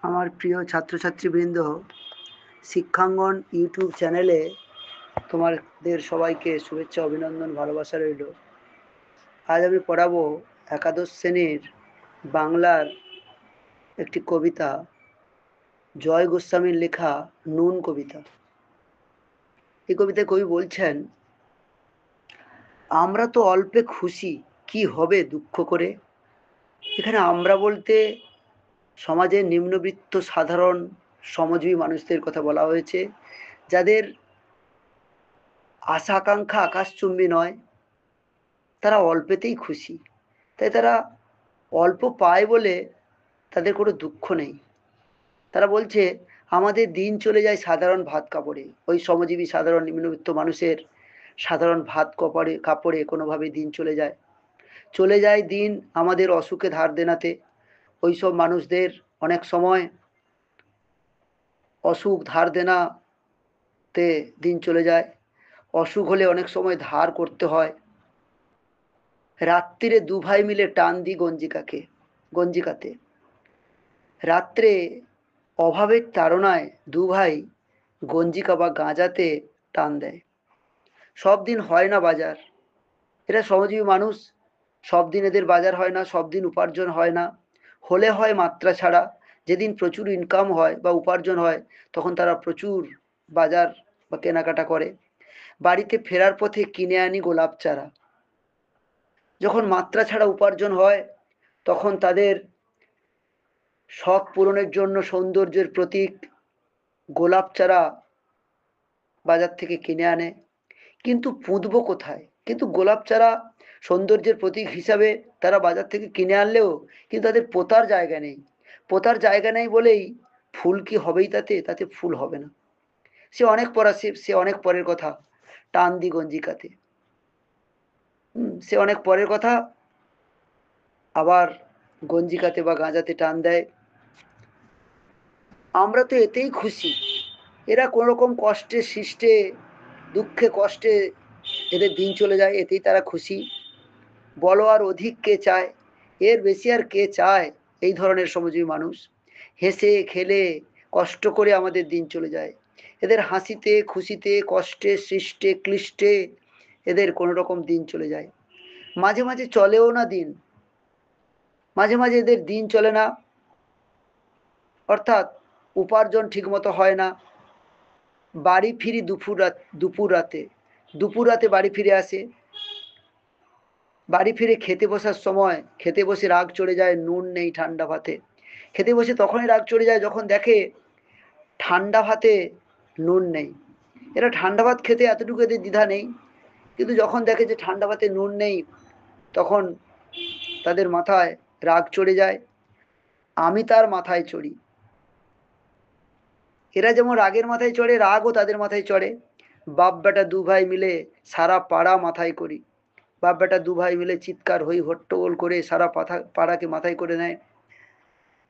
আমার প্রিয় ছাত্রছাত্রীবৃন্দ, শিক্ষাঙ্গন ইউটিউব চ্যানেলে তোমাদের সবাইকে শুভেচ্ছা, অভিনন্দন, ভালোবাসা রইল। আজ আমি পড়াবো একাদশ শ্রেণীর বাংলার একটি কবিতা, জয় গোস্বামীর লেখা নুন কবিতা। এই কবিতায় কবি বলছেন, আমরা তো অল্পে খুশি, কি হবে দুঃখ করে। এখানে আমরা বলতে সমাজের নিম্নবিত্ত সাধারণ শ্রমজীবী মানুষদের কথা বলা হয়েছে, যাদের আশা আকাঙ্ক্ষা আকাশচুম্বী নয়, তারা অল্পেতেই খুশি। তাই তারা অল্প পায় বলে তাদের কোনো দুঃখ নেই। তারা বলছে, আমাদের দিন চলে যায় সাধারণ ভাত কাপড়ে। ওই শ্রমজীবী সাধারণ নিম্নবিত্ত মানুষের সাধারণ ভাত কাপড়ে কোনোভাবে দিন চলে যায় দিন আমাদের অসুখে ধার দেনাতে। ওই সব মানুষদের অনেক সময় অসুখ ধার দেনাতে দিন চলে যায়। অসুখ হলে অনেক সময় ধার করতে হয়। রাত্রিরে দু ভাই মিলে টান দি গঞ্জিকাতে। রাত্রে অভাবের তাড়নায় দু ভাই গঞ্জিকা বা গাঁজাতে টান দেয়। সব দিন হয় না বাজার। এরা শ্রমজীবী মানুষ, সব দিন এদের বাজার হয় না, সব দিন উপার্জন হয় না। হলে হয় মাত্রা ছাড়া। যেদিন প্রচুর ইনকাম হয় বা উপার্জন হয়, তখন তারা প্রচুর বাজার বা কেনাকাটা করে। বাড়িতে ফেরার পথে কিনে আনি গোলাপ চারা। যখন মাত্রা ছাড়া উপার্জন হয়, তখন তাদের শখ পূরণের জন্য সৌন্দর্যের প্রতীক গোলাপ চারা বাজার থেকে কিনে আনে। কিন্তু পুঁতবো কোথায়? কিন্তু গোলাপ চারা সৌন্দর্যের প্রতীক হিসাবে তারা বাজার থেকে কিনে আনলেও কিন্তু তাদের পোতার জায়গা নেই। পোতার জায়গা নেই বলেই ফুল কি হবেই তাতে ফুল হবে না। সে অনেক পরের কথা। টান দি গঞ্জিকাতে। সে অনেক পরের কথা। আবার গঞ্জিকাতে বা গাঁজাতে টান দেয়। আমরা তো এতেই খুশি। এরা কোনো রকম কষ্টে সৃষ্টে দুঃখে কষ্টে এদের দিন চলে যায়, এতেই তারা খুশি। বলো আর অধিক কে চায়? এর বেশি আর কে চায়? এই ধরনের শ্রমজীবী মানুষ হেসে খেলে কষ্ট করে আমাদের দিন চলে যায়। এদের হাসিতে খুশিতে কষ্টে সৃষ্টে ক্লিষ্টে এদের কোনো রকম দিন চলে যায়। মাঝে মাঝে চলেও না দিন, মাঝে মাঝে এদের দিন চলে না, অর্থাৎ উপার্জন ঠিকমতো হয় না। বাড়ি ফিরি দুপুর রাতে বাড়ি ফিরে আসে। বাড়ি ফিরে খেতে বসার সময় খেতে বসে রাগ চড়ে যায়, নুন নেই ঠান্ডা ভাতে। খেতে বসে তখনই রাগ চড়ে যায় যখন দেখে ঠান্ডা ভাতে নুন নেই। এরা ঠান্ডা ভাত খেতে এতটুকু এদের দ্বিধা নেই, কিন্তু যখন দেখে যে ঠান্ডা ভাতে নুন নেই, তখন তাদের মাথায় রাগ চড়ে যায়। আমি তার মাথায় চড়ি। এরা যেমন রাগের মাথায় চড়ে, রাগও তাদের মাথায় চড়ে। বাপ বেটা দু ভাই মিলে সারা পাড়া মাথায় করি। বাপ বেটা দু ভাই মিলে চিৎকার হই হট্টগোল করে সারা পাড়াকে মাথায় করে নেয়।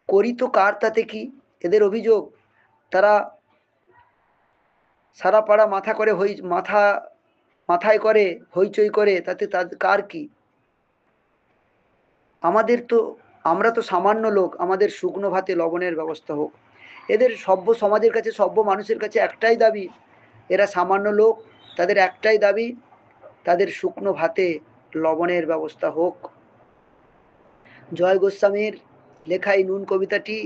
করি তো কার তাতে কি? এদের অভিযোগ, তারা সারা পাড়া মাথায় করে হইচই করে, তাতে তাদের কার কি? আমরা তো সামান্য লোক, আমাদের শুকনো ভাতে লবণের ব্যবস্থা হোক। এদের সভ্য সমাজের কাছে, সভ্য মানুষের কাছে একটাই দাবি। এরা সামান্য লোক, তাদের একটাই দাবি, তাদের শুকনো ভাতে লবণের ব্যবস্থা হোক। জয় গোস্বামীর লেখা এই নুন কবিতাটি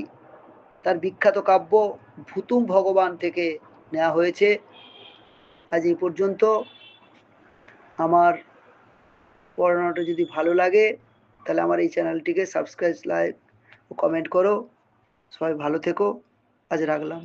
তার বিখ্যাত কাব্য ভুতুম ভগবান থেকে নেওয়া হয়েছে। আজ এই পর্যন্ত। আমার পড়ানোটা যদি ভালো লাগে, তাহলে আমার এই চ্যানেলটিকে সাবস্ক্রাইব, লাইক ও কমেন্ট করো। সবাই ভালো থেকো। আজ রাখলাম।